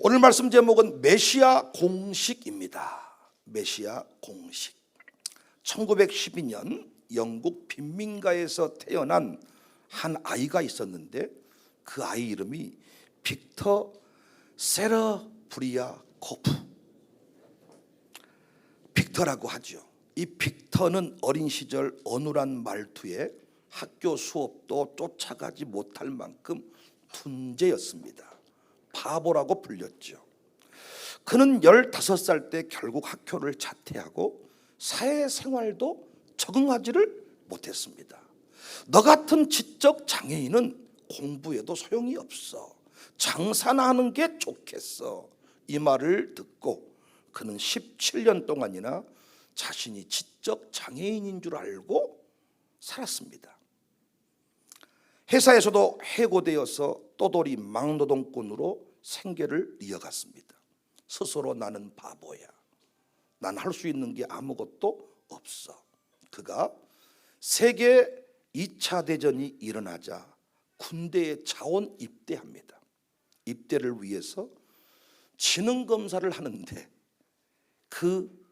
오늘 말씀 제목은 메시아 공식입니다. 메시아 공식. 1912년 영국 빈민가에서 태어난 한 아이가 있었는데 그 아이 이름이 빅터 세러브리아 코프. 빅터라고 하죠. 이 빅터는 어린 시절 어눌한 말투에 학교 수업도 쫓아가지 못할 만큼 둔재였습니다. 바보라고 불렸죠. 그는 15살 때 결국 학교를 자퇴하고 사회생활도 적응하지를 못했습니다. 너 같은 지적 장애인은 공부에도 소용이 없어. 장사나 하는 게 좋겠어. 이 말을 듣고 그는 17년 동안이나 자신이 지적 장애인인 줄 알고 살았습니다. 회사에서도 해고되어서 떠돌이 막노동꾼으로 생계를 이어갔습니다. 스스로 나는 바보야. 난 할 수 있는 게 아무것도 없어. 그가 세계 2차 대전이 일어나자 군대에 자원 입대합니다. 입대를 위해서 지능검사를 하는데 그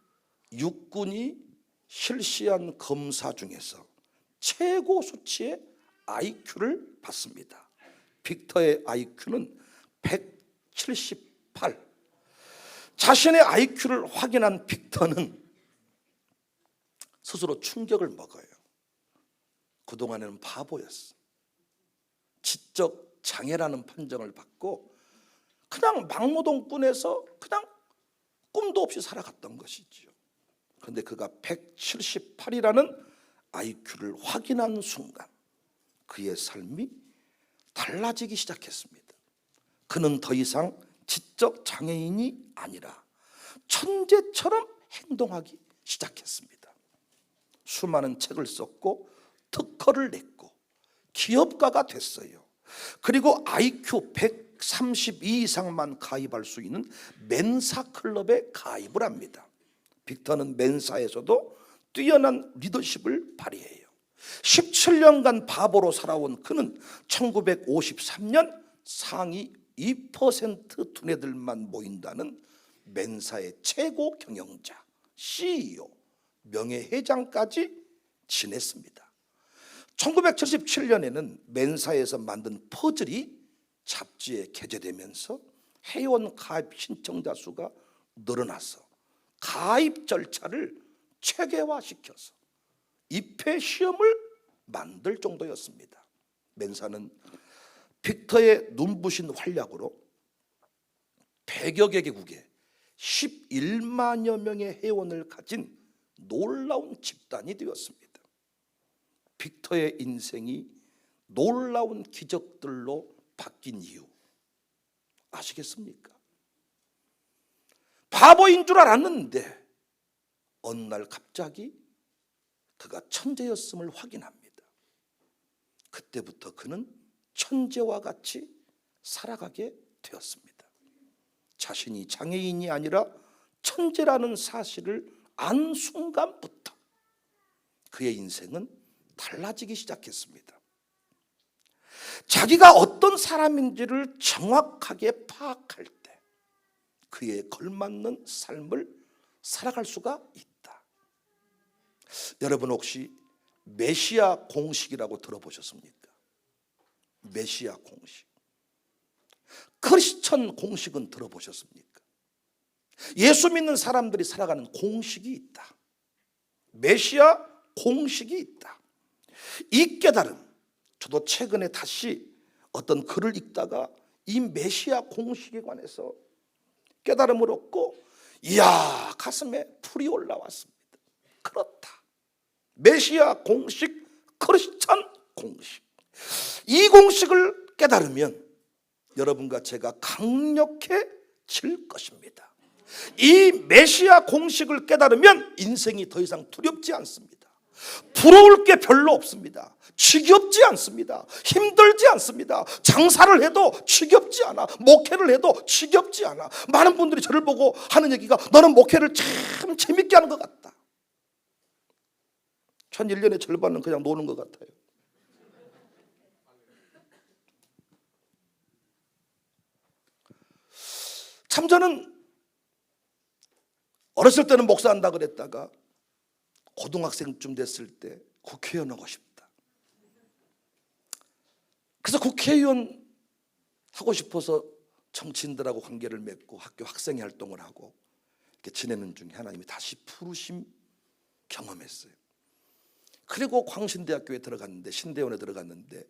육군이 실시한 검사 중에서 최고 수치의 IQ를 받습니다. 빅터의 IQ는 178. 자신의 IQ를 확인한 빅터는 스스로 충격을 먹어요. 그동안에는 바보였어. 지적 장애라는 판정을 받고 그냥 막노동꾼에서 그냥 꿈도 없이 살아갔던 것이죠. 그런데 그가 178이라는 IQ를 확인한 순간 그의 삶이 달라지기 시작했습니다. 그는 더 이상 지적 장애인이 아니라 천재처럼 행동하기 시작했습니다. 수많은 책을 썼고 특허를 냈고 기업가가 됐어요. 그리고 IQ 132 이상만 가입할 수 있는 멘사 클럽에 가입을 합니다. 빅터는 멘사에서도 뛰어난 리더십을 발휘해요. 17년간 바보로 살아온 그는 1953년 상위 2% 두뇌들만 모인다는 멘사의 최고 경영자, CEO, 명예회장까지 지냈습니다. 1977년에는 멘사에서 만든 퍼즐이 잡지에 게재되면서 회원 가입 신청자 수가 늘어나서 가입 절차를 체계화시켜서 입회 시험을 만들 정도였습니다. 멘사는 빅터의 눈부신 활약으로 100여 개국에 11만여 명의 회원을 가진 놀라운 집단이 되었습니다. 빅터의 인생이 놀라운 기적들로 바뀐 이유 아시겠습니까? 바보인 줄 알았는데 어느 날 갑자기 그가 천재였음을 확인합니다. 그때부터 그는 천재와 같이 살아가게 되었습니다. 자신이 장애인이 아니라 천재라는 사실을 안 순간부터 그의 인생은 달라지기 시작했습니다. 자기가 어떤 사람인지를 정확하게 파악할 때 그에 걸맞는 삶을 살아갈 수가 있다. 여러분 혹시 메시아 공식이라고 들어보셨습니까? 메시아 공식. 크리스천 공식은 들어보셨습니까? 예수 믿는 사람들이 살아가는 공식이 있다. 메시아 공식이 있다. 이 깨달음, 저도 최근에 다시 어떤 글을 읽다가 이 메시아 공식에 관해서 깨달음을 얻고 이야 가슴에 불이 올라왔습니다. 그렇다. 메시아 공식, 크리스천 공식. 이 공식을 깨달으면 여러분과 제가 강력해질 것입니다. 이 메시아 공식을 깨달으면 인생이 더 이상 두렵지 않습니다. 부러울 게 별로 없습니다. 지겹지 않습니다. 힘들지 않습니다. 장사를 해도 지겹지 않아. 목회를 해도 지겹지 않아. 많은 분들이 저를 보고 하는 얘기가 너는 목회를 참 재밌게 하는 것 같다. 전 1년의 절반은 그냥 노는 것 같아요. 참 저는 어렸을 때는 목사한다 그랬다가 고등학생쯤 됐을 때 국회의원 하고 싶다. 그래서 국회의원 하고 싶어서 정치인들하고 관계를 맺고 학교 학생회 활동을 하고 이렇게 지내는 중에 하나님이 다시 부르심 경험했어요. 그리고 광신대학교에 들어갔는데, 신대원에 들어갔는데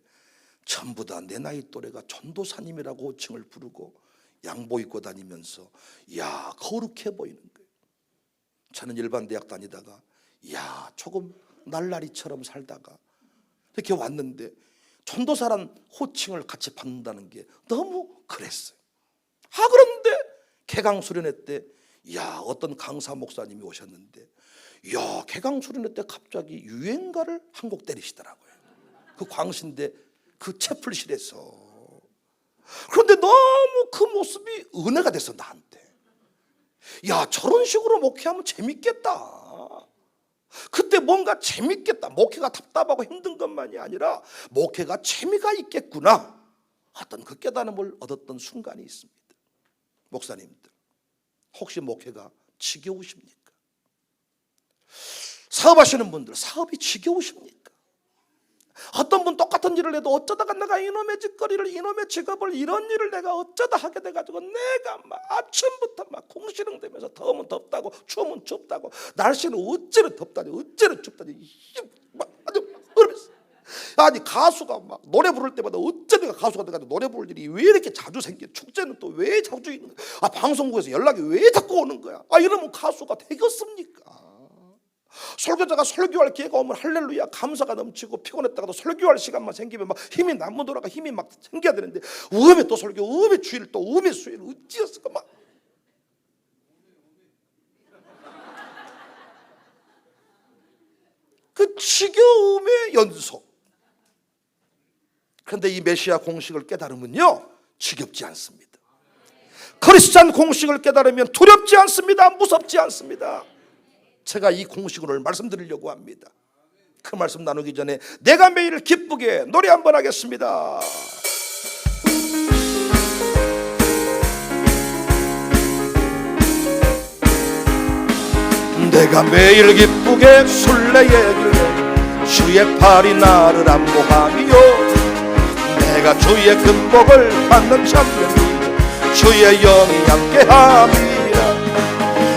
전부 다 내 나이 또래가 전도사님이라고 호칭을 부르고 양복 입고 다니면서 야, 거룩해 보이는 거예요. 저는 일반 대학 다니다가 야, 조금 날라리처럼 살다가 이렇게 왔는데 전도사란 호칭을 같이 받는다는 게 너무 그랬어요. 그런데 개강수련회 때 어떤 강사 목사님이 오셨는데 개강수련회 때 갑자기 유행가를 한 곡 때리시더라고요. 그 광신대 그 채플실에서. 그런데 너무 그 모습이 은혜가 됐어 나한테. 저런 식으로 목회하면 재밌겠다. 그때 뭔가 재밌겠다. 목회가 답답하고 힘든 것만이 아니라 목회가 재미가 있겠구나. 어떤 그 깨달음을 얻었던 순간이 있습니다. 목사님들, 혹시 목회가 지겨우십니까? 사업하시는 분들, 사업이 지겨우십니까? 어떤 분 똑같은 일을 해도 어쩌다가 내가 이놈의 짓거리를, 이놈의 직업을, 이런 일을 내가 어쩌다 하게 돼가지고 내가 막 아침부터 막 궁시렁대면서 더우면 덥다고 추우면 춥다고 날씨는 어째는 덥다니 어째는 춥다니 막 아주 어려웠어. 아니 가수가 막 노래 부를 때마다 어째 내가 가수가 돼가지고 노래 부를 일이 왜 이렇게 자주 생겨? 축제는 또 왜 자주 있는 거야? 방송국에서 연락이 왜 자꾸 오는 거야? 이러면 가수가 되겠습니까? 설교자가 설교할 기회가 오면 할렐루야 감사가 넘치고 피곤했다가도 설교할 시간만 생기면 막 힘이 남무더라가 힘이 막 생겨야 되는데 음에 또 설교, 음에 주일, 또 음에 수일 어찌였을까 막. 그 지겨움의 연속. 그런데 이 메시아 공식을 깨달으면요 지겹지 않습니다. 크리스찬 공식을 깨달으면 두렵지 않습니다. 무섭지 않습니다. 제가 이 공식을 말씀드리려고 합니다. 그 말씀 나누기 전에 내가 매일 기쁘게 노래 한번 하겠습니다. 내가 매일 기쁘게 순례의 주의 팔이 나를 안보하며 내가 주의 금복을 받는 참된 주의 영이 함께함이라.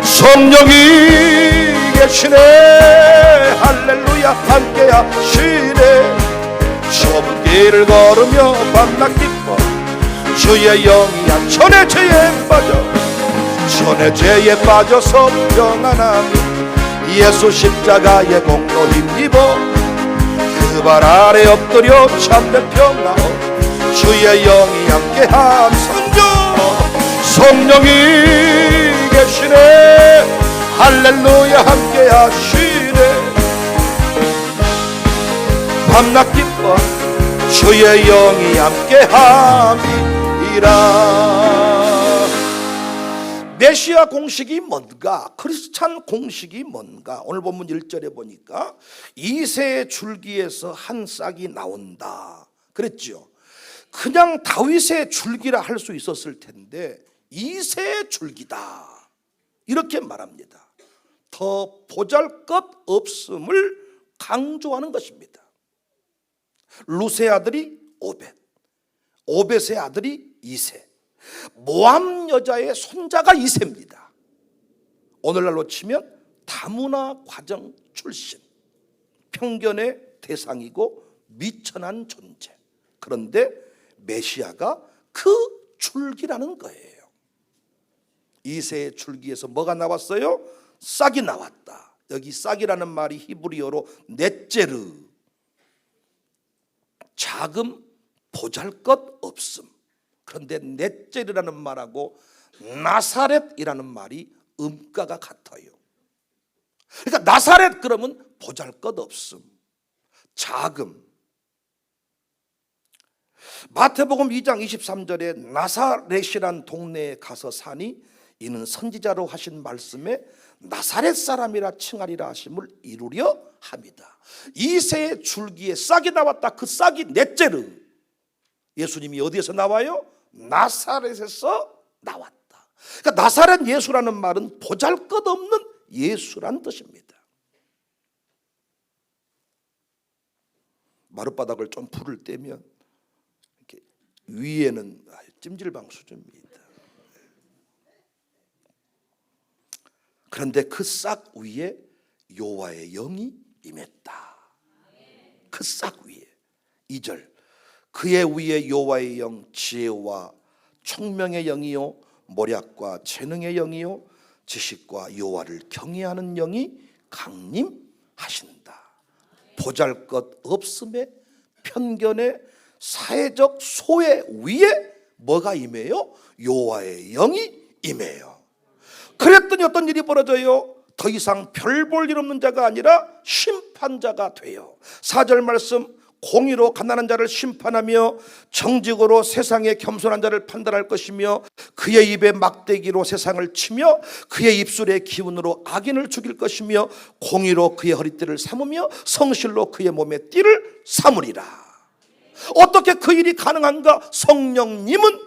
성령이 계시네 할렐루야 함께하시네. 좁은 길을 걸으며 밤낮 기뻐 주의 영이 전의 죄에 빠져 전의 죄에 빠져서 평안함이 예수 십자가의 공로 힘입어 그 발 아래 엎드려 참된 평안을 주의 영이 함께함. 성령이 계시네 할렐루야 함께하시네. 밤낮 기뻐 주의 영이 함께함이라. 메시아 공식이 뭔가, 크리스찬 공식이 뭔가. 오늘 본문 1절에 보니까 이새의 줄기에서 한 싹이 나온다 그랬죠. 그냥 다윗의 줄기라 할 수 있었을 텐데 이새의 줄기다 이렇게 말합니다. 더 보잘것없음을 강조하는 것입니다. 루세의 아들이 오벳, 오벳의 아들이 이새, 모함 여자의 손자가 이새입니다. 오늘날로 치면 다문화 과정 출신, 편견의 대상이고 미천한 존재. 그런데 메시아가 그 줄기라는 거예요. 이새의 줄기에서 뭐가 나왔어요? 싹이 나왔다. 여기 싹이라는 말이 히브리어로 넷제르, 자금, 보잘것없음. 그런데 넷제르라는 말하고 나사렛이라는 말이 음가가 같아요. 그러니까 나사렛 그러면 보잘것없음, 자금. 마태복음 2장 23절에 나사렛이란 동네에 가서 사니 이는 선지자로 하신 말씀에 나사렛 사람이라 칭하리라 하심을 이루려 합니다. 이새의 줄기에 싹이 나왔다. 그 싹이 넷제르. 예수님이 어디에서 나와요? 나사렛에서 나왔다. 그러니까 나사렛 예수라는 말은 보잘것없는 예수란 뜻입니다. 마룻바닥을 좀 불을 떼면 이렇게 위에는 찜질방 수준입니다. 그런데 그 싹 위에 여호와의 영이 임했다. 그 싹 위에 2절 그의 위에 여호와의 영 지혜와 총명의 영이요 모략과 재능의 영이요 지식과 여호와를 경외하는 영이 강림하신다. 보잘것없음의 편견의 사회적 소외 위에 뭐가 임해요? 여호와의 영이 임해요. 그랬더니 어떤 일이 벌어져요? 더 이상 별 볼 일 없는 자가 아니라 심판자가 돼요. 4절 말씀 공의로 가난한 자를 심판하며 정직으로 세상의 겸손한 자를 판단할 것이며 그의 입에 막대기로 세상을 치며 그의 입술의 기운으로 악인을 죽일 것이며 공의로 그의 허리띠를 삼으며 성실로 그의 몸에 띠를 삼으리라. 어떻게 그 일이 가능한가? 성령님은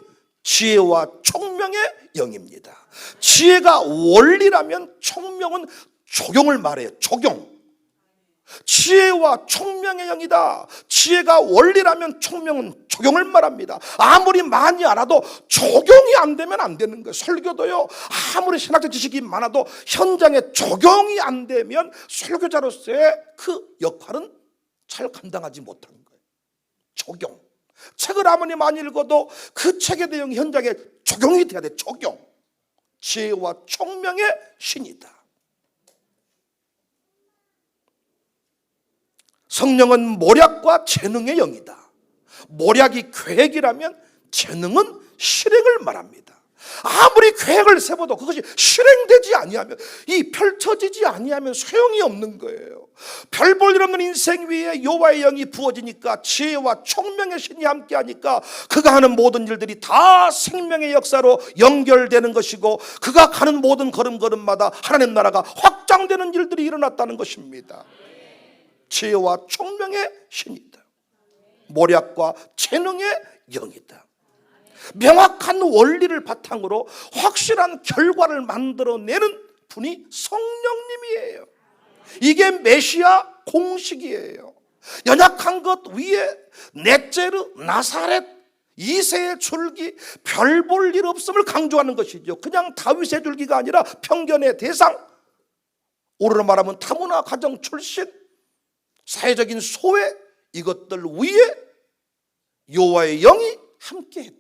지혜와 총명의 영입니다. 지혜가 원리라면 총명은 적용을 말해요. 적용. 지혜와 총명의 영이다. 지혜가 원리라면 총명은 적용을 말합니다. 아무리 많이 알아도 적용이 안 되면 안 되는 거예요. 설교도요, 아무리 신학적 지식이 많아도 현장에 적용이 안 되면 설교자로서의 그 역할은 잘 감당하지 못하는 거예요. 적용. 책을 아무리 많이 읽어도 그 책의 내용이 현장에 적용이 돼야 돼. 적용. 지혜와 총명의 신이다. 성령은 모략과 재능의 영이다. 모략이 계획이라면 재능은 실행을 말합니다. 아무리 계획을 세워도 그것이 실행되지 아니하면, 이 펼쳐지지 아니하면 소용이 없는 거예요. 별 볼 일 없는 인생 위에 여호와의 영이 부어지니까 지혜와 총명의 신이 함께하니까 그가 하는 모든 일들이 다 생명의 역사로 연결되는 것이고 그가 가는 모든 걸음걸음마다 하나님 나라가 확장되는 일들이 일어났다는 것입니다. 지혜와 총명의 신이다. 모략과 재능의 영이다. 명확한 원리를 바탕으로 확실한 결과를 만들어내는 분이 성령님이에요. 이게 메시아 공식이에요. 연약한 것 위에 넷제르, 나사렛, 이새의 줄기, 별 볼 일 없음을 강조하는 것이죠. 그냥 다윗의 줄기가 아니라 편견의 대상, 오르로 말하면 다문화 가정 출신, 사회적인 소외, 이것들 위에 여호와의 영이 함께했다.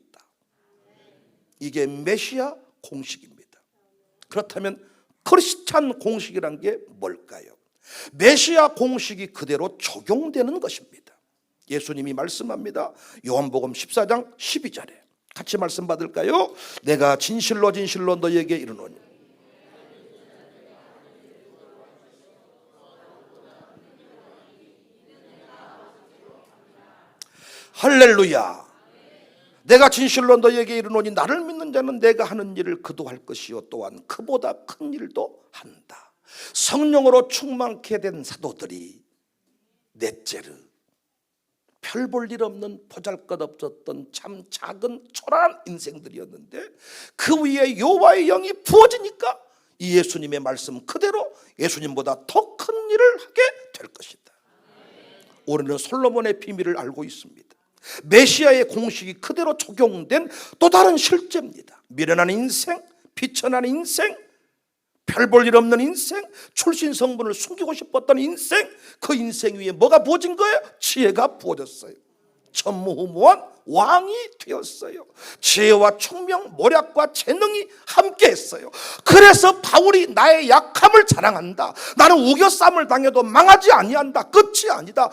이게 메시아 공식입니다. 그렇다면 크리스찬 공식이란 게 뭘까요? 메시아 공식이 그대로 적용되는 것입니다. 예수님이 말씀합니다. 요한복음 14장 12절에 같이 말씀 받을까요? 내가 진실로 진실로 너희에게 이르노니 할렐루야. 내가 진실로 너희에게 이르노니 나를 믿는 자는 내가 하는 일을 그도 할 것이요 또한 그보다 큰 일도 한다. 성령으로 충만케 된 사도들이 넷제르, 별 볼 일 없는 보잘것없었던 참 작은 초라한 인생들이었는데 그 위에 여호와의 영이 부어지니까 이 예수님의 말씀 그대로 예수님보다 더 큰 일을 하게 될 것이다. 우리는 솔로몬의 비밀을 알고 있습니다. 메시아의 공식이 그대로 적용된 또 다른 실제입니다. 미련한 인생, 비천한 인생, 별 볼 일 없는 인생, 출신 성분을 숨기고 싶었던 인생, 그 인생 위에 뭐가 부어진 거예요? 지혜가 부어졌어요. 전무후무한 왕이 되었어요. 지혜와 총명, 모략과 재능이 함께했어요. 그래서 바울이 나의 약함을 자랑한다. 나는 우겨쌈을 당해도 망하지 아니한다. 끝이 아니다.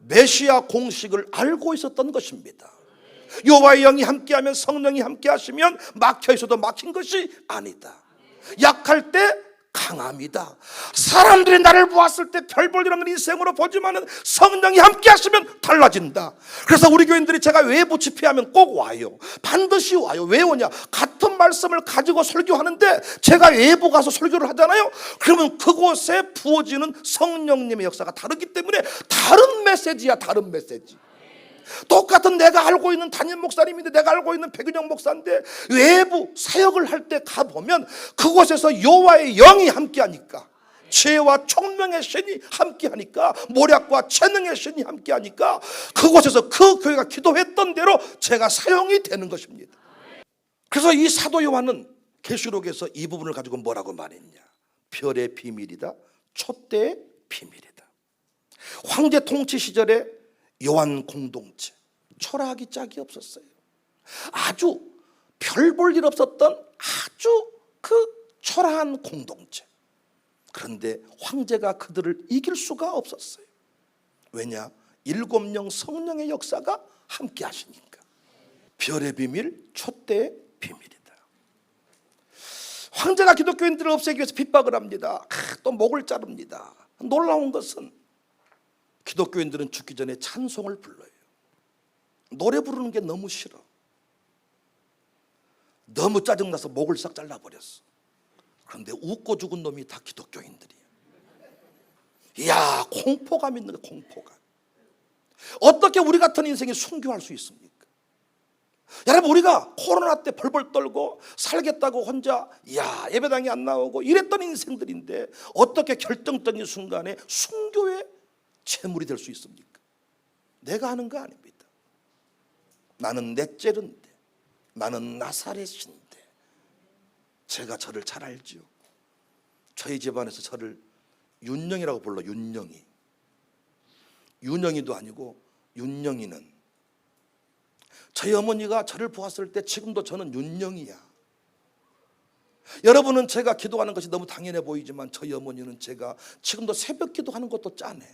메시아 공식을 알고 있었던 것입니다. 여호와의 영이 함께하면, 성령이 함께하시면 막혀 있어도 막힌 것이 아니다. 약할 때 강합니다. 사람들이 나를 보았을 때 별 볼 일 없는 인생으로 보지만은 성령이 함께 하시면 달라진다. 그래서 우리 교인들이 제가 외부 집회하면 꼭 와요. 반드시 와요. 왜 오냐? 같은 말씀을 가지고 설교하는데 제가 외부 가서 설교를 하잖아요. 그러면 그곳에 부어지는 성령님의 역사가 다르기 때문에 다른 메시지야. 다른 메시지. 똑같은 내가 알고 있는 담임 목사님인데, 내가 알고 있는 백은영 목사인데 외부 사역을 할 때 가보면 그곳에서 여호와의 영이 함께하니까, 지혜와 총명의 신이 함께하니까, 모략과 재능의 신이 함께하니까 그곳에서 그 교회가 기도했던 대로 제가 사용이 되는 것입니다. 그래서 이 사도 요한은 계시록에서 이 부분을 가지고 뭐라고 말했냐? 별의 비밀이다, 촛대의 비밀이다. 황제 통치 시절에 요한 공동체, 초라하기 짝이 없었어요. 아주 별 볼 일 없었던 아주 그 초라한 공동체. 그런데 황제가 그들을 이길 수가 없었어요. 왜냐? 7명 성령의 역사가 함께 하시니까. 별의 비밀, 촛대의 비밀이다. 황제가 기독교인들을 없애기 위해서 핍박을 합니다. 또 목을 자릅니다. 놀라운 것은 기독교인들은 죽기 전에 찬송을 불러요. 노래 부르는 게 너무 싫어. 너무 짜증나서 목을 싹 잘라버렸어. 그런데 웃고 죽은 놈이 다 기독교인들이에요. 이야, 공포감 있는 거예요, 공포감. 어떻게 우리 같은 인생이 순교할 수 있습니까? 여러분, 우리가 코로나 때 벌벌 떨고 살겠다고 혼자 예배당에 안 나오고 이랬던 인생들인데 어떻게 결정적인 순간에 순교의 제물이 될 수 있습니까? 내가 하는 거 아닙니다. 나는 넷째른데, 나는 나사렛인데. 제가 저를 잘 알지요. 저희 집안에서 저를 윤영이라고 불러. 윤영이. 윤영이도 아니고 윤영이는. 저희 어머니가 저를 보았을 때 지금도 저는 윤영이야. 여러분은 제가 기도하는 것이 너무 당연해 보이지만 저희 어머니는 제가 지금도 새벽 기도하는 것도 짠해.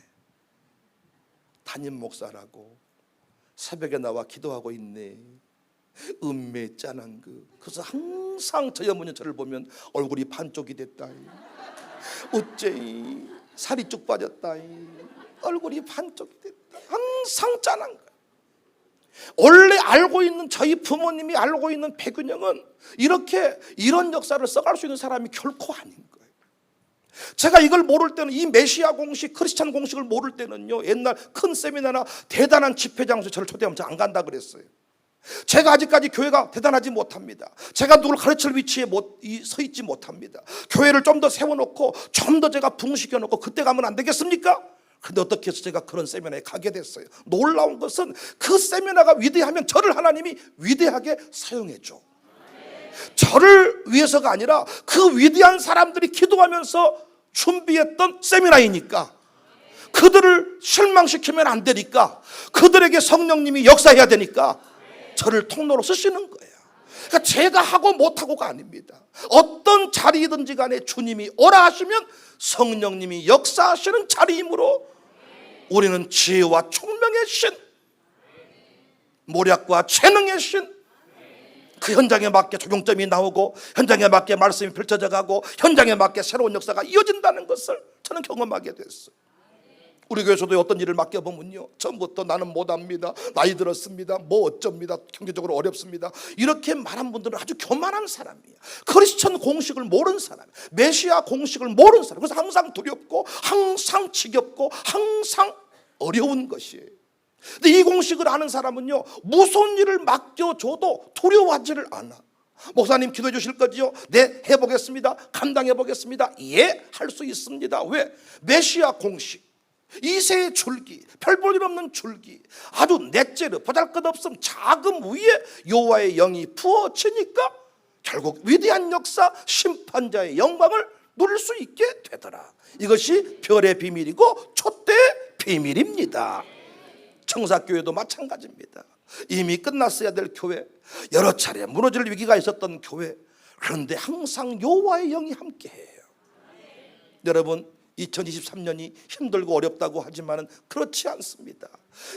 담임 목사라고 새벽에 나와 기도하고 있네. 음매 짠한 거. 그래서 항상 저희 어머니 저를 보면 얼굴이 반쪽이 됐다. 어째 살이 쭉 빠졌다. 얼굴이 반쪽이 됐다. 항상 짠한 거야. 원래 알고 있는 저희 부모님이 알고 있는 백은영은 이런 역사를 써갈 수 있는 사람이 결코 아닌 거예요. 제가 이걸 모를 때는, 이 메시아 공식, 크리스찬 공식을 모를 때는요, 옛날 큰 세미나나 대단한 집회 장소에 저를 초대하면 저 안 간다 그랬어요. 제가 아직까지 교회가 대단하지 못합니다. 제가 누굴 가르칠 위치에 서 있지 못합니다. 교회를 좀 더 세워놓고 좀 더 제가 붕시켜놓고 그때 가면 안 되겠습니까? 그런데 어떻게 해서 제가 그런 세미나에 가게 됐어요. 놀라운 것은 그 세미나가 위대하면 저를 하나님이 위대하게 사용해 줘. 저를 위해서가 아니라 그 위대한 사람들이 기도하면서 준비했던 세미나이니까, 그들을 실망시키면 안 되니까, 그들에게 성령님이 역사해야 되니까 저를 통로로 쓰시는 거예요. 그러니까 제가 하고 못하고가 아닙니다. 어떤 자리이든지 간에 주님이 오라 하시면 성령님이 역사하시는 자리이므로 우리는 지혜와 총명의 신, 모략과 재능의 신, 그 현장에 맞게 적용점이 나오고 현장에 맞게 말씀이 펼쳐져 가고 현장에 맞게 새로운 역사가 이어진다는 것을 저는 경험하게 됐어요. 우리 교회에서도 어떤 일을 맡겨보면요, 처음부터 나는 못합니다, 나이 들었습니다, 뭐 어쩝니다, 경제적으로 어렵습니다, 이렇게 말한 분들은 아주 교만한 사람이에요. 크리스천 공식을 모르는 사람, 메시아 공식을 모르는 사람. 그래서 항상 두렵고 항상 지겹고 항상 어려운 것이에요. 근데 이 공식을 아는 사람은요, 무슨 일을 맡겨줘도 두려워하지를 않아. 목사님 기도해 주실 거지요? 네, 해보겠습니다. 감당해 보겠습니다. 예, 할 수 있습니다. 왜? 메시아 공식, 이세의 줄기, 별 볼 일 없는 줄기, 아주 넷째로 보잘것없음 자금 위에 여호와의 영이 부어지니까 결국 위대한 역사, 심판자의 영광을 누릴 수 있게 되더라. 이것이 별의 비밀이고 촛대의 비밀입니다. 청사교회도 마찬가지입니다. 이미 끝났어야 될 교회, 여러 차례 무너질 위기가 있었던 교회, 그런데 항상 여호와의 영이 함께해요. 여러분, 2023년이 힘들고 어렵다고 하지만 그렇지 않습니다.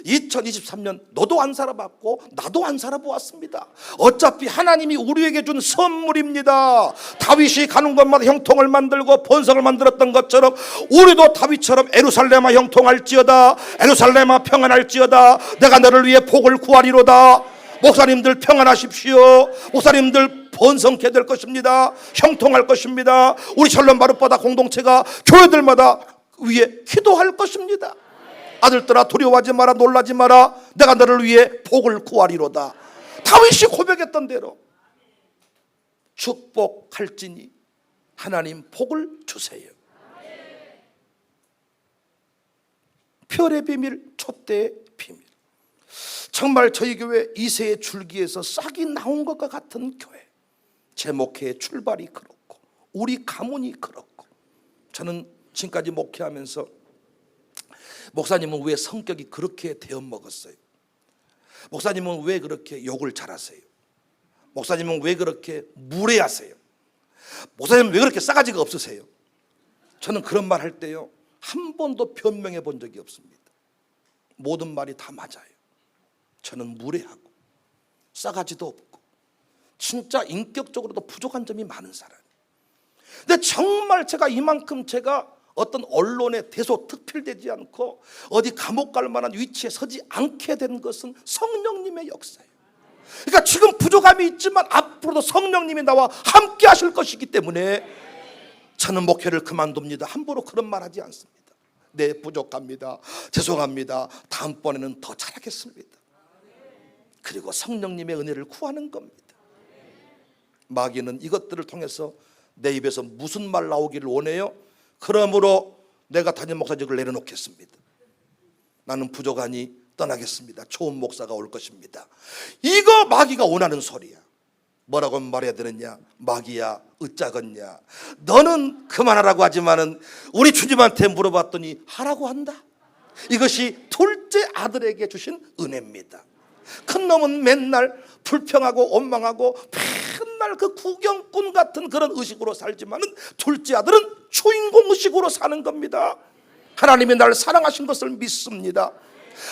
2023년 너도 안 살아봤고 나도 안 살아보았습니다. 어차피 하나님이 우리에게 준 선물입니다. 다윗이 가는 곳마다 형통을 만들고 번성을 만들었던 것처럼 우리도 다윗처럼 에루살렘아 형통할지어다, 에루살렘아 평안할지어다, 내가 너를 위해 복을 구하리로다. 목사님들 평안하십시오. 목사님들 번성케 될 것입니다. 형통할 것입니다. 우리 샬롬 바룻바다 공동체가 교회들마다 위해 기도할 것입니다. 아들들아 두려워하지 마라, 놀라지 마라, 내가 너를 위해 복을 구하리로다. 다윗이 고백했던 대로 축복할지니 하나님 복을 주세요. 별의 비밀, 촛대의 비밀. 정말 저희 교회 2세의 줄기에서 싹이 나온 것과 같은 교회. 제 목회의 출발이 그렇고 우리 가문이 그렇고, 저는 지금까지 목회하면서 목사님은 왜 성격이 그렇게 되어먹었어요? 목사님은 왜 그렇게 욕을 잘하세요? 목사님은 왜 그렇게 무례하세요? 목사님은 왜 그렇게 싸가지가 없으세요? 저는 그런 말 할 때요, 한 번도 변명해 본 적이 없습니다. 모든 말이 다 맞아요. 저는 무례하고 싸가지도 없고 진짜 인격적으로도 부족한 점이 많은 사람이에요. 근데 정말 제가 이만큼 어떤 언론에 대소특필되지 않고 어디 감옥 갈 만한 위치에 서지 않게 된 것은 성령님의 역사예요. 그러니까 지금 부족함이 있지만 앞으로도 성령님이 나와 함께 하실 것이기 때문에 저는 목회를 그만둡니다. 함부로 그런 말 하지 않습니다. 네, 부족합니다, 죄송합니다, 다음번에는 더 잘하겠습니다. 그리고 성령님의 은혜를 구하는 겁니다. 마귀는 이것들을 통해서 내 입에서 무슨 말 나오기를 원해요? 그러므로 내가 담임 목사직을 내려놓겠습니다, 나는 부족하니 떠나겠습니다, 좋은 목사가 올 것입니다. 이거 마귀가 원하는 소리야. 뭐라고 말해야 되느냐? 마귀야, 어쩌겠냐, 너는 그만하라고 하지만은 우리 주님한테 물어봤더니 하라고 한다. 이것이 둘째 아들에게 주신 은혜입니다. 큰 놈은 맨날 불평하고 원망하고 맨날 그 구경꾼 같은 그런 의식으로 살지만은 둘째 아들은 주인공 의식으로 사는 겁니다. 하나님이 날 사랑하신 것을 믿습니다.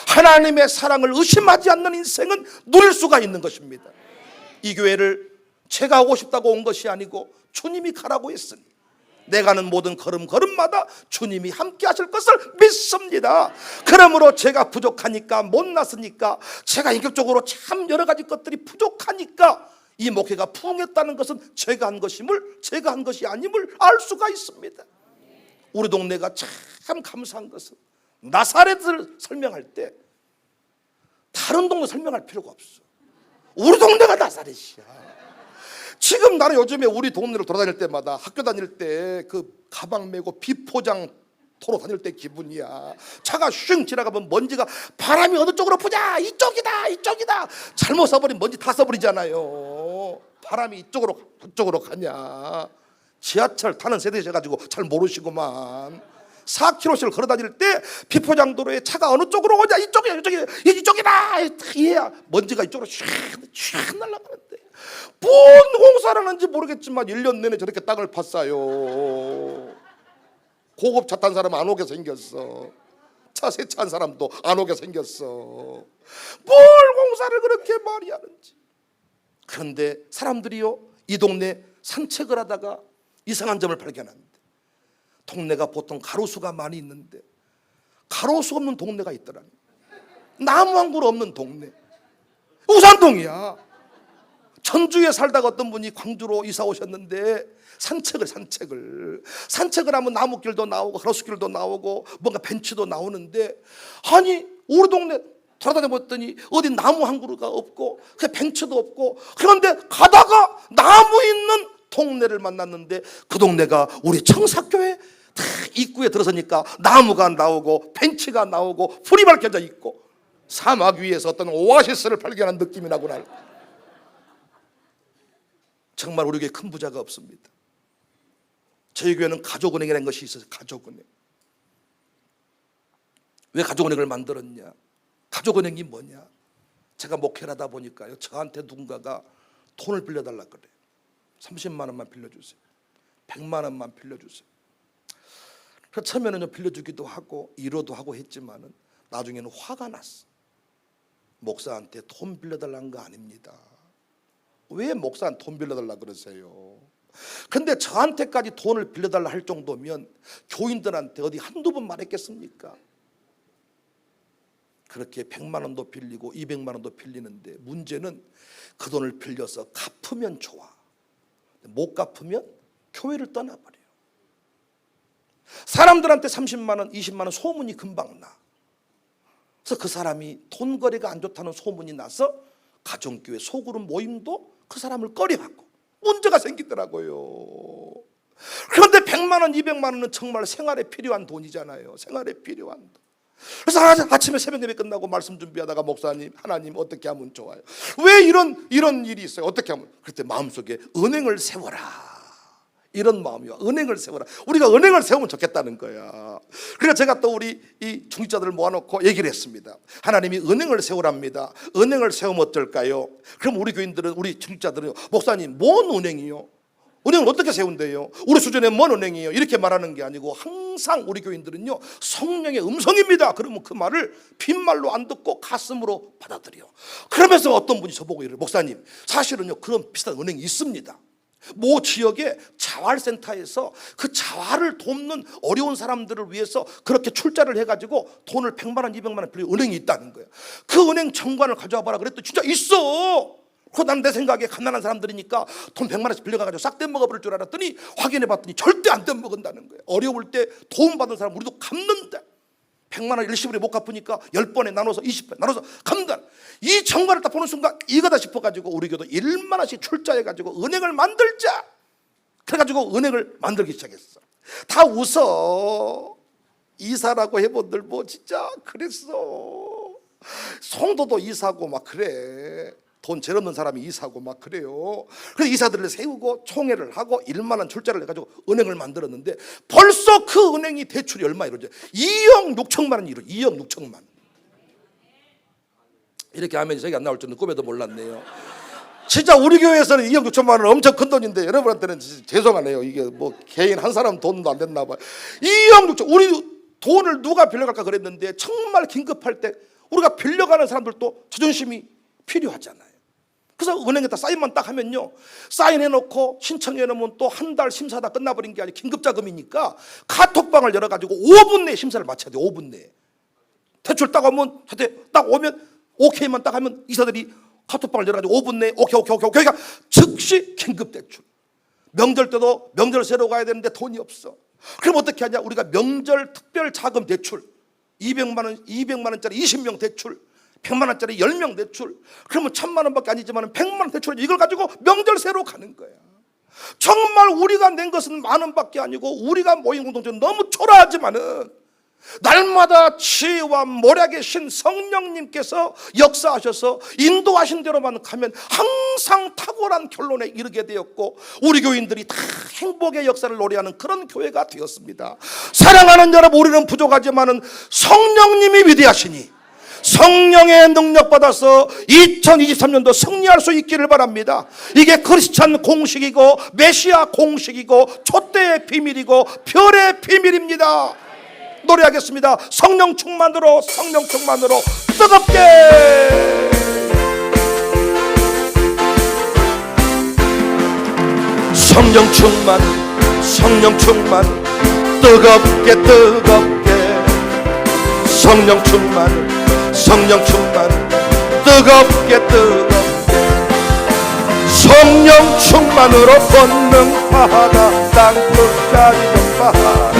하나님의 사랑을 의심하지 않는 인생은 누릴 수가 있는 것입니다. 이 교회를 제가 오고 싶다고 온 것이 아니고 주님이 가라고 했으니 내가 하는 모든 걸음걸음마다 주님이 함께 하실 것을 믿습니다. 그러므로 제가 부족하니까, 못났으니까, 제가 인격적으로 참 여러 가지 것들이 부족하니까 이 목회가 부흥했다는 것은 제가 한 것임을, 제가 한 것이 아님을 알 수가 있습니다. 우리 동네가 참 감사한 것은 나사렛을 설명할 때 다른 동네 설명할 필요가 없어. 우리 동네가 나사렛이야. 지금 나는 요즘에 우리 동네를 돌아다닐 때마다, 학교 다닐 때 그 가방 메고 비포장 토로 다닐 때 기분이야. 차가 슝 지나가면 먼지가, 바람이 어느 쪽으로 부자, 이쪽이다 이쪽이다, 잘못 써버리면 먼지 다 써버리잖아요. 바람이 이쪽으로 그쪽으로 가냐. 지하철 타는 세대셔가지고 잘 모르시구만. 4km씩을 걸어 다닐 때 비포장 도로에 차가 어느 쪽으로 오냐, 이쪽이다 이해야 먼지가 이쪽으로 슉 날아가는데, 뭔 공사를 하는지 모르겠지만 1년 내내 저렇게 땅을 팠어요. 고급 차 탄 사람 안 오게 생겼어. 차 세차한 사람도 안 오게 생겼어. 뭘 공사를 그렇게 많이 하는지. 그런데 사람들이요, 이 동네 산책을 하다가 이상한 점을 발견합니다. 동네가 보통 가로수가 많이 있는데 가로수 없는 동네가 있더라니. 나무 한 그루 없는 동네. 우산동이야. 전주에 살다가 어떤 분이 광주로 이사 오셨는데 산책을 하면 나무길도 나오고 가로수길도 나오고 뭔가 벤치도 나오는데, 아니 우리 동네 돌아다녀 봤더니 어디 나무 한 그루가 없고 그 벤치도 없고, 그런데 가다가 나무 있는 동네를 만났는데 그 동네가 우리 청사교회 입구에 들어서니까 나무가 나오고 벤치가 나오고 불이 밝혀져 있고 사막 위에서 어떤 오아시스를 발견한 느낌이 나구나. 정말 우리 교회에 큰 부자가 없습니다. 저희 교회는 가족은행이라는 것이 있어요. 가족은행. 왜 가족은행을 만들었냐? 가족은행이 뭐냐? 제가 목회를 하다 보니까요, 저한테 누군가가 돈을 빌려달라 그래요. 30만 원만 빌려주세요, 100만 원만 빌려주세요. 그래서 처음에는 빌려주기도 하고 이러도 하고 했지만은 나중에는 화가 났어. 목사한테 돈 빌려달라는 거 아닙니다. 왜 목사한테 돈 빌려달라 그러세요? 근데 저한테까지 돈을 빌려달라 할 정도면 교인들한테 어디 한두 번 말했겠습니까? 그렇게 100만 원도 빌리고 200만 원도 빌리는데, 문제는 그 돈을 빌려서 갚으면 좋아, 못 갚으면 교회를 떠나버려요. 사람들한테 30만 원, 20만 원 소문이 금방 나. 그래서 그 사람이 돈거래가 안 좋다는 소문이 나서 가정교회 소그룹 모임도 그 사람을 꺼려하고 문제가 생기더라고요. 그런데 100만 원, 200만 원은 정말 생활에 필요한 돈이잖아요. 생활에 필요한 돈. 그래서 아침에 새벽 예배 끝나고 말씀 준비하다가 목사님, 하나님 어떻게 하면 좋아요? 왜 이런 일이 있어요? 어떻게 하면? 그때 마음속에 은행을 세워라, 이런 마음이요. 은행을 세워라. 우리가 은행을 세우면 좋겠다는 거야. 그래서 제가 또 우리 이 중직자들을 모아놓고 얘기를 했습니다. 하나님이 은행을 세우랍니다. 은행을 세우면 어떨까요? 그럼 우리 교인들은, 우리 중직자들은, 목사님 뭔 은행이요? 은행을 어떻게 세운대요? 우리 수준에 뭔 은행이에요? 이렇게 말하는 게 아니고 항상 우리 교인들은요, 성령의 음성입니다. 그러면 그 말을 빈말로 안 듣고 가슴으로 받아들여. 그러면서 어떤 분이 저보고 이래요. 목사님, 사실은요 그런 비슷한 은행이 있습니다. 모 지역에 자활센터에서 그 자활을 돕는 어려운 사람들을 위해서 그렇게 출자를 해가지고 돈을 100만 원, 200만 원 빌린 은행이 있다는 거예요. 그 은행 정관을 가져와 봐라 그랬더니 진짜 있어. 난 내 생각에 가난한 사람들이니까 돈 100만 원씩 빌려가지고 싹 떼먹어버릴 줄 알았더니 확인해 봤더니 절대 안 떼먹은다는 거예요. 어려울 때 도움받은 사람 우리도 갚는다. 100만 원 일시불에 못 갚으니까 10번에 나눠서 20번 나눠서 갚는다. 이 정관을 딱 보는 순간 이거다 싶어가지고 우리 교도 1만 원씩 출자해가지고 은행을 만들자. 그래가지고 은행을 만들기 시작했어. 다 웃어. 이사라고 해본들 뭐 진짜 그랬어. 성도도 이사고 막 그래. 돈 제일 없는 사람이 이사고 막 그래요. 그래서 이사들을 세우고 총회를 하고 1만 원 출자를 해가지고 은행을 만들었는데 벌써 그 은행이 대출이 얼마 이루어져? 2억 6천만 원이 이루어져. 2억 6천만 원. 이렇게 하면 저기 안 나올 줄은 꿈에도 몰랐네요. 진짜 우리 교회에서는 2억 6천만 원은 엄청 큰 돈인데 여러분한테는 죄송하네요. 이게 뭐 개인 한 사람 돈도 안 됐나 봐요. 2억 6천. 우리 돈을 누가 빌려갈까 그랬는데 정말 긴급할 때 우리가 빌려가는 사람들도 자존심이 필요하잖아요. 그래서 은행에다 사인만 딱 하면요, 사인해놓고 신청해놓으면 또 한 달 심사다 끝나버린 게 아니라 긴급자금이니까 카톡방을 열어가지고 5분 내에 심사를 마쳐야 돼. 5분 내에 대출 딱 오면, 딱 오면 오케이만 딱 하면 이사들이 카톡방을 열어가지고 5분 내에 오케이 그러니까 즉시 긴급대출. 명절 때도 명절 새로 가야 되는데 돈이 없어. 그럼 어떻게 하냐? 우리가 명절 특별 자금 대출 200만 원짜리 20명 대출, 100만 원짜리 10명 대출. 그러면 1000만 원밖에 아니지만 100만 원 대출, 이걸 가지고 명절 새로 가는 거야. 정말 우리가 낸 것은 만 원밖에 아니고 우리가 모인 공동체는 너무 초라하지만은 날마다 지혜와 모략의 신 성령님께서 역사하셔서 인도하신 대로만 가면 항상 탁월한 결론에 이르게 되었고 우리 교인들이 다 행복의 역사를 노래하는 그런 교회가 되었습니다. 사랑하는 여러분, 우리는 부족하지만은 성령님이 위대하시니 성령의 능력 받아서 2023년도 승리할 수 있기를 바랍니다. 이게 크리스찬 공식이고 메시아 공식이고 촛대의 비밀이고 별의 비밀입니다. 노래하겠습니다. 성령 충만으로, 성령 충만으로 뜨겁게. 성령 충만, 성령 충만, 뜨겁게 뜨겁게. 성령 충만, 성령 충만, 뜨겁게 뜨겁게. 성령 충만으로 권능 바다 땅 끝까지 바다.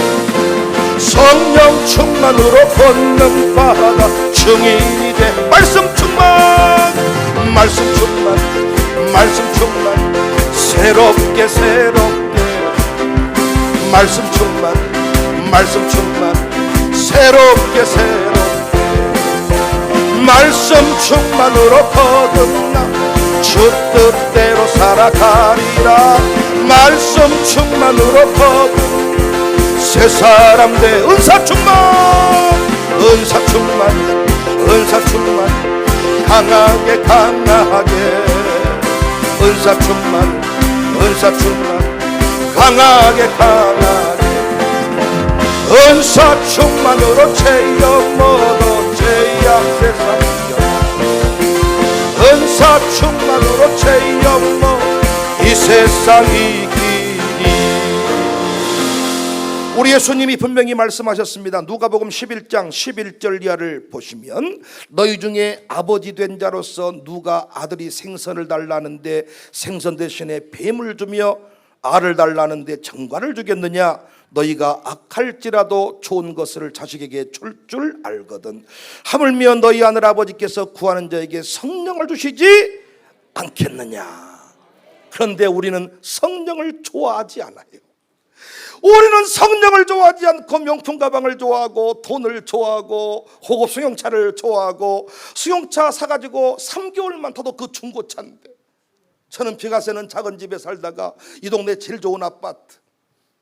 성령 충만으로 권능 바다 증인이 돼. 말씀 충만, 말씀 충만, 말씀 충만, 새롭게 새롭게. 말씀 충만, 말씀 충만, 새롭게 새롭게. 말씀 충만으로 거듭나 주 뜻대로 살아가리라. 말씀 충만으로 거듭나 새 사람 돼. 은사 충만, 은사 충만, 은사 충만, 강하게 강하게. 은사 충만, 은사 충만, 강하게 강하게. 은사 충만으로 체험 얻어 제약 세상. 은사 충만으로 체험 얻어 이 세상 이기리. 우리 예수님이 분명히 말씀하셨습니다. 누가복음 11장 11절 이하를 보시면 너희 중에 아버지 된 자로서 누가 아들이 생선을 달라는데 생선 대신에 뱀을 주며 알을 달라는데 정관을 주겠느냐? 너희가 악할지라도 좋은 것을 자식에게 줄 알거든. 하물며 너희 하늘 아버지께서 구하는 자에게 성령을 주시지 않겠느냐. 그런데 우리는 성령을 좋아하지 않아요. 우리는 성령을 좋아하지 않고 명품 가방을 좋아하고 돈을 좋아하고 고급 수용차를 좋아하고 수용차 사가지고 3개월만 타도 그 중고차인데, 저는 비가 새는 작은 집에 살다가 이 동네 제일 좋은 아파트,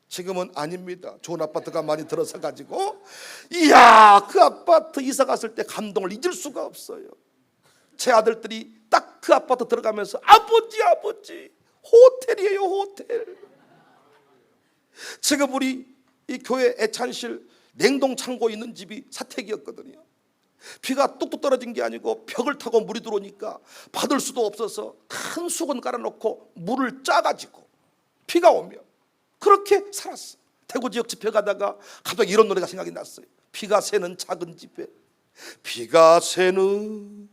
지금은 아닙니다. 좋은 아파트가 많이 들어서 가지고, 이야, 그 아파트 이사 갔을 때 감동을 잊을 수가 없어요. 제 아들들이 딱 그 아파트 들어가면서 아버지 호텔이에요, 호텔. 지금 우리 이 교회 애찬실 냉동 창고에 있는 집이 사택이었거든요. 비가 뚝뚝 떨어진 게 아니고 벽을 타고 물이 들어오니까 받을 수도 없어서 큰 수건 깔아놓고 물을 짜가지고 비가 오면 그렇게 살았어. 대구 지역 집회 가다가 갑자기 이런 노래가 생각이 났어요. 비가 새는 작은 집에, 비가 새는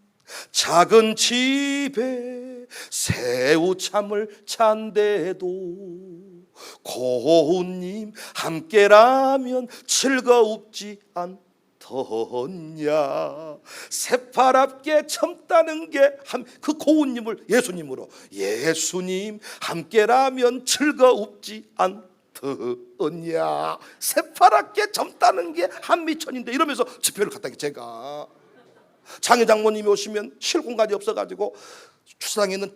작은 집에 새우참을 찬데도 고운님 함께라면 즐거웁지 않더냐. 새파랗게 젊다는 게 그 고운님을 예수님으로, 예수님 함께라면 즐거웁지 않더냐. 새파랗게 젊다는 게 한미천인데, 이러면서 집회를 갔다니, 제가 장회 장모님이 오시면 쉴 공간이 없어가지고 주차장에 있는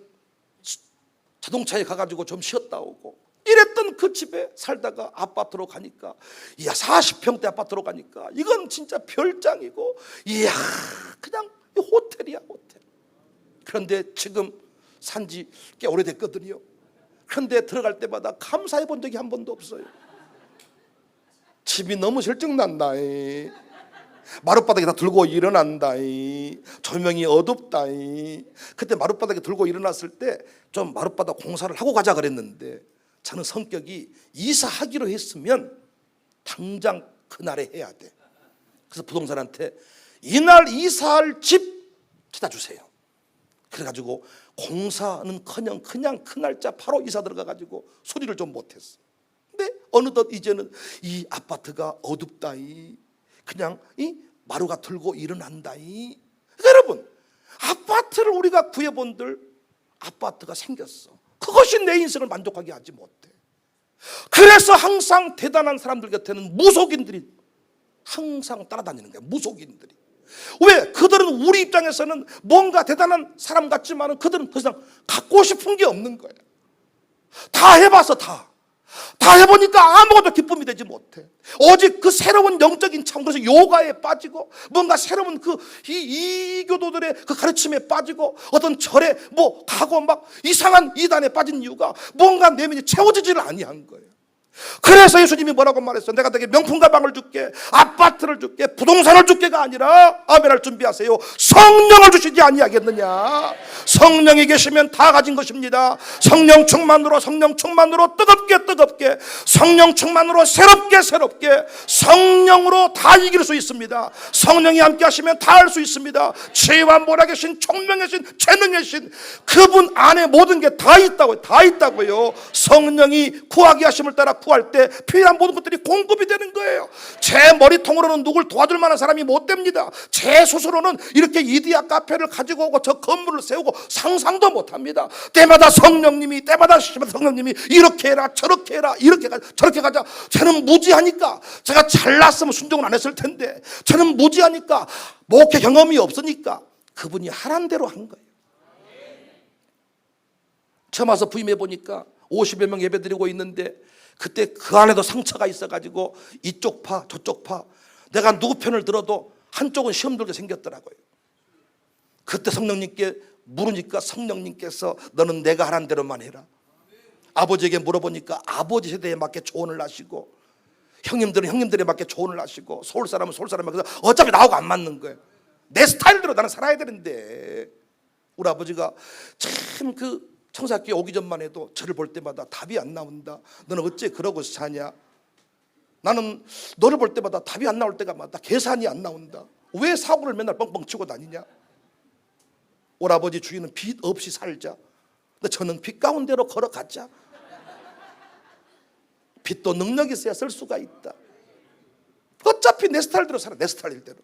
자동차에 가가지고 좀 쉬었다 오고 이랬던 그 집에 살다가 아파트로 가니까, 이야, 40평대 아파트로 가니까 이건 진짜 별장이고, 이야, 그냥 호텔이야, 호텔. 그런데 지금 산지 꽤 오래됐거든요. 그런데 들어갈 때마다 감사해 본 적이 한 번도 없어요. 집이 너무 실증난다. 마룻바닥에 다 들고 일어난다. 조명이 어둡다. 그때 마룻바닥에 들고 일어났을 때 좀 마룻바닥 공사를 하고 가자 그랬는데, 저는 성격이 이사하기로 했으면 당장 그날에 해야 돼. 그래서 부동산한테 이날 이사할 집 찾아주세요. 그래가지고 공사는커녕 그냥 그 날짜 바로 이사 들어가가지고 소리를 좀 못했어. 근데 어느덧 이제는 이 아파트가 어둡다. 그냥 이 마루가 들고 일어난다. 그러니까 여러분, 아파트를 우리가 구해본들 아파트가 생겼어. 그것이 내 인생을 만족하게 하지 못해. 그래서 항상 대단한 사람들 곁에는 무속인들이 항상 따라다니는 거야. 무속인들이. 왜? 그들은 우리 입장에서는 뭔가 대단한 사람 같지만 그들은 더 이상 갖고 싶은 게 없는 거야. 다 해봐서 다 해보니까 아무것도 기쁨이 되지 못해. 오직 그 새로운 영적인 참, 그래서 요가에 빠지고 뭔가 새로운 그 이교도들의 그 가르침에 빠지고 어떤 절에 뭐 가고 막 이상한 이단에 빠진 이유가 뭔가 내면이 채워지지를 아니한 거예요. 그래서 예수님이 뭐라고 말했어요? 내가 너에게 명품 가방을 줄게, 아파트를 줄게, 부동산을 줄게가 아니라 아멘할 준비하세요. 성령을 주시지 아니하겠느냐. 성령이 계시면 다 가진 것입니다. 성령 충만으로 뜨겁게 성령 충만으로 새롭게 성령으로 다 이길 수 있습니다. 성령이 함께 하시면 다 할 수 있습니다. 지혜와 모략의 신, 총명의 신, 재능의 신, 그분 안에 모든 게 다 있다고요. 성령이 구하게 하심을 따라 구할 때 필요한 모든 것들이 공급이 되는 거예요. 제 머리통으로는 누굴 도와줄 만한 사람이 못 됩니다. 제 스스로는 이렇게 이디야 카페를 가지고 오고 저 건물을 세우고 상상도 못 합니다. 때마다 성령님이 이렇게 해라 저렇게 해라 이렇게 가자 저렇게 가자. 저는 무지하니까, 제가 잘났으면 순종을 안 했을 텐데, 저는 무지하니까 목회 경험이 없으니까 그분이 하란 대로 한 거예요. 처음 와서 부임해 보니까 50여 명 예배 드리고 있는데, 그때 그 안에도 상처가 있어가지고 이쪽 파 저쪽 파, 내가 누구 편을 들어도 한쪽은 시험 들게 생겼더라고요. 그때 성령님께 물으니까 성령님께서 너는 내가 하라는 대로만 해라. 아버지에게 물어보니까 아버지 세대에 맞게 조언을 하시고, 형님들은 형님들에 맞게 조언을 하시고, 서울 사람은 서울 사람에 맞게, 어차피 나하고 안 맞는 거예요. 내 스타일대로 나는 살아야 되는데. 우리 아버지가 참 그 청사학교에 오기 전만 해도 저를 볼 때마다 답이 안 나온다. 너는 어째 그러고 사냐? 나는 너를 볼 때마다 답이 안 나올 때가 많다. 계산이 안 나온다. 왜 사고를 맨날 뻥뻥 치고 다니냐? 우리 아버지 주인은 빚 없이 살자. 근데 저는 빚 가운데로 걸어가자. 빛도 능력이 있어야 쓸 수가 있다. 어차피 내 스타일대로 살아. 내 스타일대로.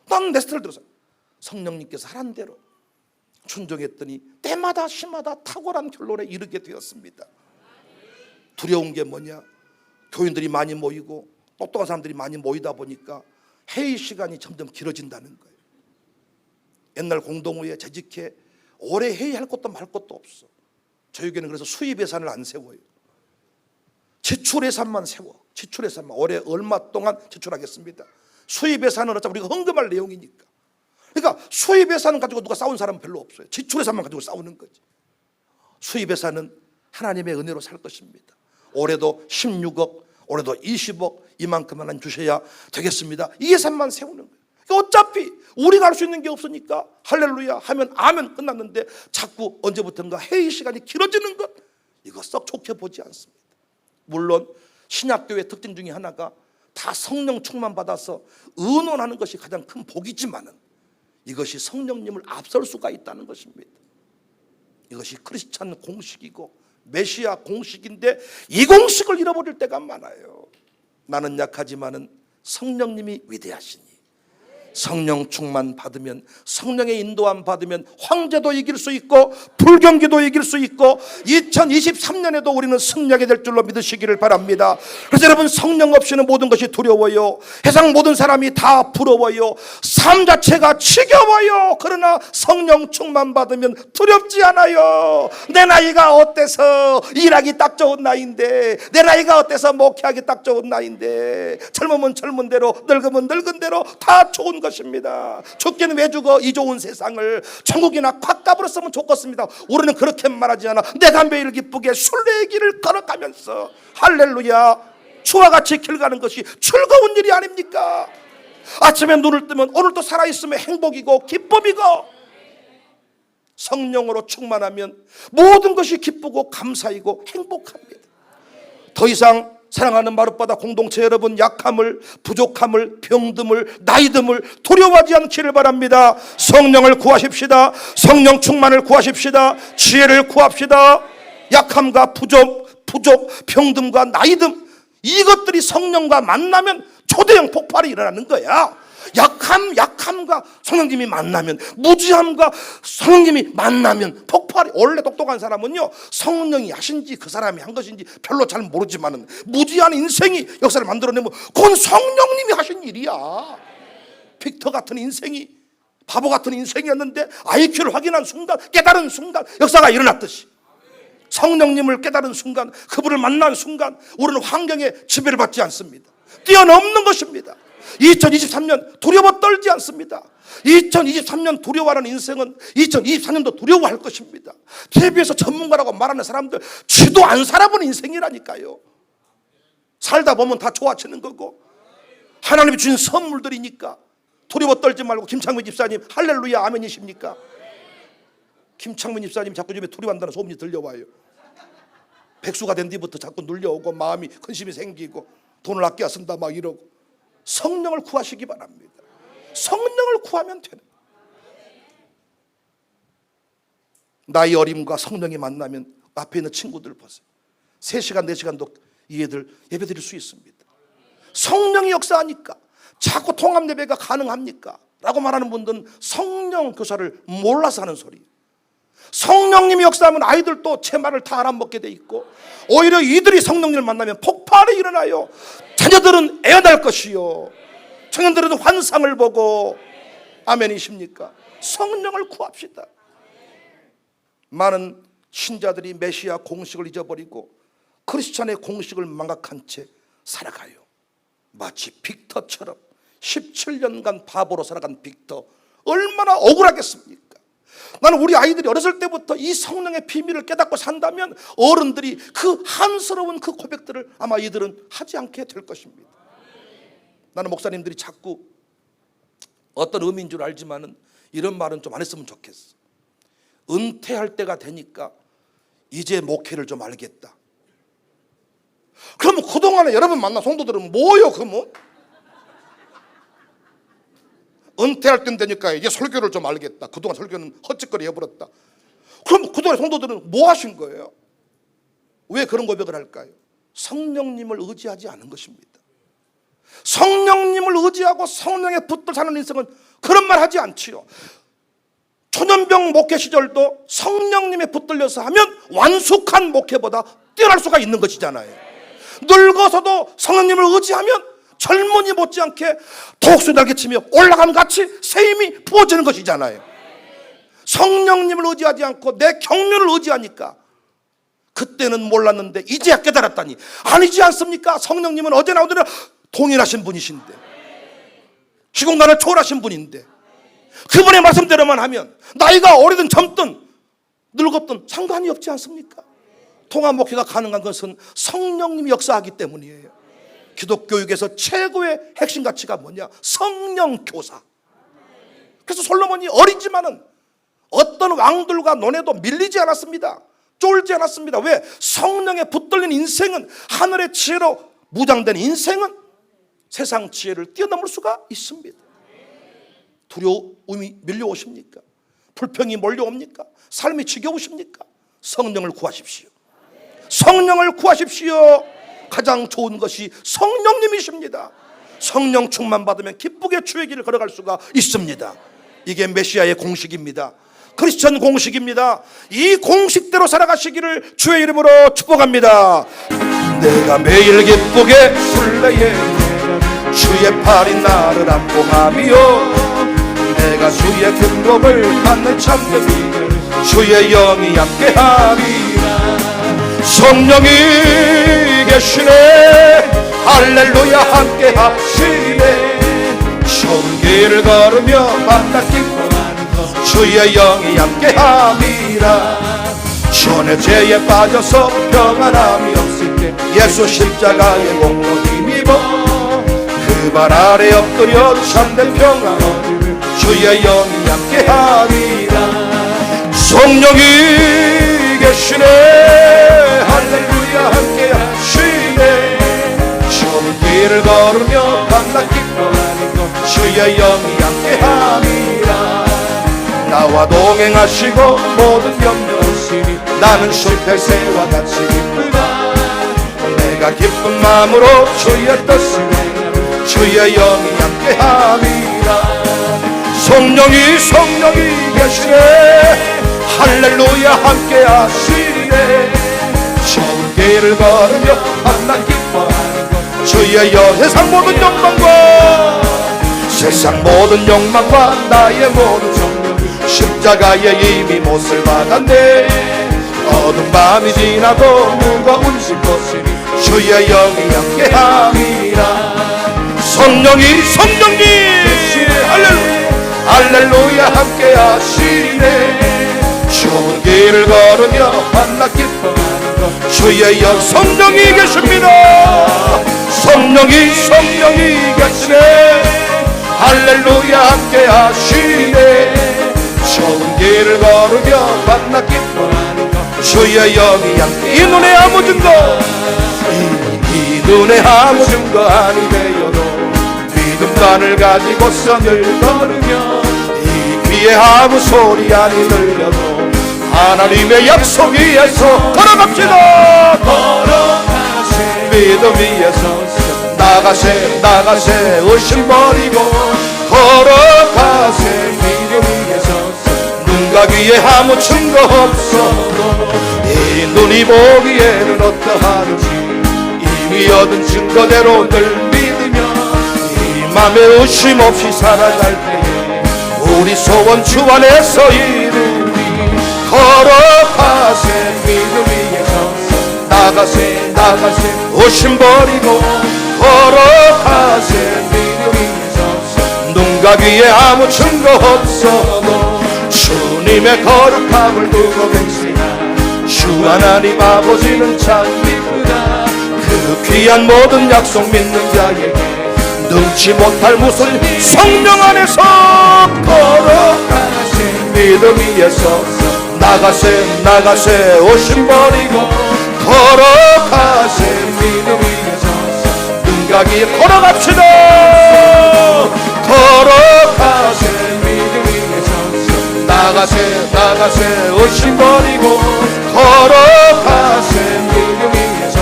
나는 내 스타일대로 살아. 성령님께서 하란 대로 순종했더니 때마다 시마다 탁월한 결론에 이르게 되었습니다. 두려운 게 뭐냐? 교인들이 많이 모이고 똑똑한 사람들이 많이 모이다 보니까 회의 시간이 점점 길어진다는 거예요. 옛날 공동회에 재직해 오래 회의할 것도 말 것도 없어. 저에게는 그래서 수입 예산을 안 세워요. 지출 예산만 세워. 지출 예산만 올해 얼마 동안 지출하겠습니다. 수입 예산은 어차피 우리가 헌금할 내용이니까. 그러니까 수입 예산 가지고 누가 싸운 사람은 별로 없어요. 지출 예산만 가지고 싸우는 거지. 수입 예산은 하나님의 은혜로 살 것입니다. 올해도 16억, 올해도 20억 이만큼 하나 주셔야 되겠습니다. 이 예산만 세우는 거예요. 어차피 우리가 할 수 있는 게 없으니까 할렐루야 하면 아멘 끝났는데 자꾸 언제부턴가 회의 시간이 길어지는 것, 이거 썩 좋게 보지 않습니다. 물론 신약교회의 특징 중에 하나가 다 성령 충만 받아서 의논하는 것이 가장 큰 복이지만은 이것이 성령님을 앞설 수가 있다는 것입니다. 이것이 크리스찬 공식이고 메시아 공식인데 이 공식을 잃어버릴 때가 많아요. 나는 약하지만은 성령님이 위대하시니 성령 충만 받으면, 성령의 인도함 받으면 황제도 이길 수 있고 불경기도 이길 수 있고 2023년에도 우리는 승리하게 될 줄로 믿으시기를 바랍니다. 그래서 여러분, 성령 없이는 모든 것이 두려워요. 세상 모든 사람이 다 부러워요. 삶 자체가 지겨워요. 그러나 성령 충만 받으면 두렵지 않아요. 내 나이가 어때서 일하기 딱 좋은 나이인데, 내 나이가 어때서 목회하기 딱 좋은 나이인데, 젊으면 젊은 대로 늙으면 늙은 대로 다 좋은 것입니다. 죽기는 왜 죽어? 이 좋은 세상을 천국이나 콱 가버렸으면 좋겠습니다. 우리는 그렇게 말하지 않아. 내가 매일 기쁘게 순례의 길을 걸어가면서 할렐루야 주와 같이 길 가는 것이 즐거운 일이 아닙니까? 아침에 눈을 뜨면 오늘도 살아있으면 행복이고 기쁨이고, 성령으로 충만하면 모든 것이 기쁘고 감사이고 행복합니다. 더 이상 사랑하는 마룻바다 공동체 여러분, 약함을, 부족함을, 병듦을, 나이듦을 두려워하지 않기를 바랍니다. 성령을 구하십시다. 성령 충만을 구하십시다. 지혜를 구합시다. 약함과 부족, 병듦과 나이듦, 이것들이 성령과 만나면 초대형 폭발이 일어나는 거야. 약함과 성령님이 만나면, 무지함과 성령님이 만나면 폭발이. 원래 똑똑한 사람은요, 성령이 하신지 그 사람이 한 것인지 별로 잘 모르지만은 무지한 인생이 역사를 만들어내면 그건 성령님이 하신 일이야. 빅터 같은 인생이, 바보 같은 인생이었는데 IQ를 확인한 순간, 깨달은 순간 역사가 일어났듯이, 성령님을 깨달은 순간, 그분을 만난 순간 우리는 환경에 지배를 받지 않습니다. 뛰어넘는 것입니다. 2023년 두려워 떨지 않습니다. 2023년 두려워하는 인생은 2024년도 두려워할 것입니다. TV에서 전문가라고 말하는 사람들 쥐도 안 살아본 인생이라니까요. 살다 보면 다 좋아지는 거고, 하나님이 주신 선물들이니까 두려워 떨지 말고. 김창민 집사님 할렐루야 아멘이십니까? 김창민 집사님 자꾸 집에 두려워한다는 소문이 들려와요. 백수가 된 뒤부터 자꾸 눌려오고 마음이 근심이 생기고 돈을 아껴 쓴다 막 이러고. 성령을 구하시기 바랍니다. 성령을 구하면 되는. 나이 어림과 성령이 만나면 앞에 있는 친구들 보세요. 3시간 4시간도 이 애들 예배 드릴 수 있습니다. 성령이 역사하니까. 자꾸 통합 예배가 가능합니까? 라고 말하는 분들은 성령 교사를 몰라서 하는 소리예요. 성령님이 역사하면 아이들도 제 말을 다 알아먹게 돼 있고, 오히려 이들이 성령님을 만나면 폭발이 일어나요. 자녀들은 애어날 것이요, 청년들은 환상을 보고. 아멘이십니까? 성령을 구합시다. 많은 신자들이 메시아 공식을 잊어버리고 크리스찬의 공식을 망각한 채 살아가요. 마치 빅터처럼 17년간 바보로 살아간 빅터, 얼마나 억울하겠습니까? 나는 우리 아이들이 어렸을 때부터 이 성령의 비밀을 깨닫고 산다면 어른들이 그 한스러운 그 고백들을 아마 이들은 하지 않게 될 것입니다. 나는 목사님들이 자꾸 어떤 의미인 줄 알지만은 이런 말은 좀 안 했으면 좋겠어. 은퇴할 때가 되니까 이제 목회를 좀 알겠다. 그러면 그동안에 여러분 만난 성도들은 뭐요? 그러면 은퇴할 땐 되니까 이제 설교를 좀 알겠다. 그동안 설교는 헛짓거리 해버렸다. 그럼 그동안 성도들은 뭐 하신 거예요? 왜 그런 고백을 할까요? 성령님을 의지하지 않은 것입니다. 성령님을 의지하고 성령의 붙들어 사는 인생은 그런 말 하지 않지요. 초년병 목회 시절도 성령님에 붙들려서 하면 완숙한 목회보다 뛰어날 수가 있는 것이잖아요. 늙어서도 성령님을 의지하면 젊은이 못지않게 독수 날개치며 올라감 같이 새 힘이 부어지는 것이잖아요. 성령님을 의지하지 않고 내 경륜을 의지하니까 그때는 몰랐는데 이제야 깨달았다니 아니지 않습니까? 성령님은 어제나 오늘이나 동일하신 분이신데, 시공간을 초월하신 분인데, 그분의 말씀대로만 하면 나이가 어리든 젊든 늙었든 상관이 없지 않습니까? 통합 목회가 가능한 것은 성령님이 역사하기 때문이에요. 기독교육에서 최고의 핵심 가치가 뭐냐? 성령 교사. 그래서 솔로몬이 어리지만은 어떤 왕들과 논해도 밀리지 않았습니다. 쫄지 않았습니다. 왜? 성령에 붙들린 인생은, 하늘의 지혜로 무장된 인생은 세상 지혜를 뛰어넘을 수가 있습니다. 두려움이 밀려오십니까? 불평이 몰려옵니까? 삶이 지겨우십니까? 성령을 구하십시오. 성령을 구하십시오. 가장 좋은 것이 성령님이십니다. 성령 충만 받으면 기쁘게 주의 길을 걸어갈 수가 있습니다. 이게 메시아의 공식입니다. 크리스천 공식입니다. 이 공식대로 살아가시기를 주의 이름으로 축복합니다. 내가 매일 기쁘게 술래에 주의 팔이 나를 안고 가며, 내가 주의 근검을 받는 참되기를 주의 영이 함께하리라. 성령이 계시네, 할렐루야 함께하시네. 좋은 길을 걸으며 만났기를 주의 영이 함께함이라. 전에 죄에 빠져서 평안함이 없을 때 예수 십자가의 공로 힘입어 그 발 아래 엎드려 참된 평안 얻으를 주의 영이 함께하리라. 성령이 계시네, 할렐루야 함께하시네. 좋은 길을 걸으며 만났기를 주의 영이 함께하리라. 나와 동행하시고 모든 염려 없으니 나는 숲의 같이 기쁘다. 내가 기쁜 마음으로 주의 뜻을 행하며 주의 영이 함께함이라. 성령이 계시네, 할렐루야 함께하시네. 좋은 길을 걸으며 만난 기뻐하는 주의 영. 세상 모든 욕망과 나의 모든 정욕이 십자가에 이미 못을 받았네. 어두운 밤이 지나도 무거운 짐 벗으니 주의 영이 함께함이라. 성령이 할렐루야 함께하시네. 좋은 길을 걸으며 만나 기뻐하는 것 주의 영. 성령이 계십니다. 성령이 계시네, 할렐루야 함께하시네. 좋은 길을 걸으며 만나 기뻐하는 것 주의 영이 함께. 이 눈에 아무 증거, 이 눈에 아무 증거 아니 되어도 믿음만을 가지고 성을 걸으며, 이 귀에 아무 소리 아니 들려도 하나님의 약속 위에서 걸어갑시다. 믿음 위에서 나가세 의심 버리고 걸어가세. 믿음 위에서 눈과 귀에 아무 증거 없어도 이 눈이 보기에는 어떠하는지 이미 얻은 증거대로 늘 믿으며 이 맘에 의심 없이 살아갈 때에 우리 소원 주 안에서 이루리. 걸어가세. 믿음 위에서 나가세 의심 버리고 걸어가세. 믿음 위에서 눈과 귀에 아무 증거 없어도 주님의 거룩함을 두고 맹세하. 주 하나님 아버지는 참 기쁘다. 그 귀한 모든 약속 믿는 자에게 능치 못할 무슨 성령 안에서 걸어가세. 믿음 위에서 나가세 의심 버리고 걸어가세. 믿음 위에서 눈과 귀에 걸어갑시다. 걸어가세. 믿음 위에서 나가세 의심 버리고 걸어가세. 믿음 위에서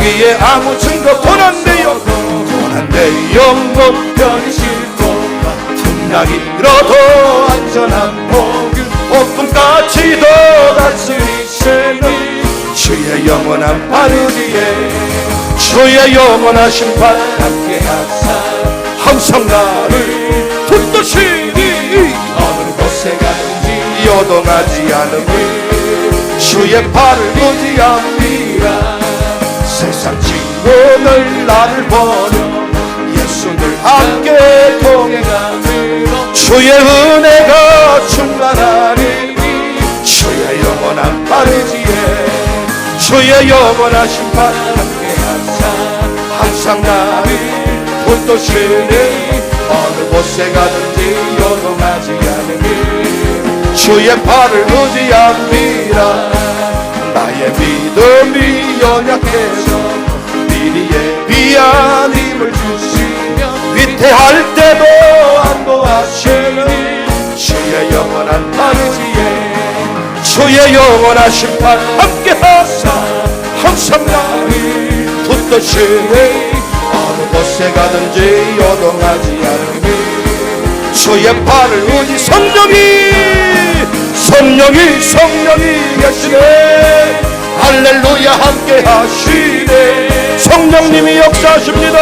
위에 아무 증거 고난되어 영원 편히 싣고 풍랑이 일어도 안전한 복음 오품까지도 다스리시는 주의 영원한 발 위에 주의 영원하신 발 함께 하사 항상 나를 붙드시니 어느 곳에 가든지 요동하지 않으니 주의 발을 의지합니다. 세상 친구들 나를 버려 예수를 함께 동행하며 주의 은혜가 충만하니 주의 영원한 발 의지에 주의 영원하신 발 함께 하사 항상 나를 붙드시니 어느 곳에 가든지 요동하지 않으니 주의 발을 의지합니다. 나의 믿음이 연약해서 미리 예비한 힘을 주시며 위태할 때도 안도하시는 주의 영원한 발 의지에 주의 영원하신 발 함께 하사 항상 나를 붙드시니 어느 곳에 가든지 요동하지 않으니 주의 발을 의지 성령이 계시네. 할렐루야 함께 하시네. 성령님이 역사하십니다.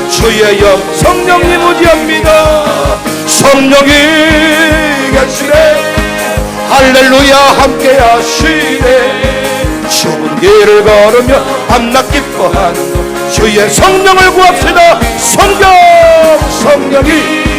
주의 영 성령님 의지합니다. 성령이 계시네. 할렐루야 함께 하시네. 좁은 길을 걸으며 밤낮 기뻐하는 주의 성령을 구합시다. 성령이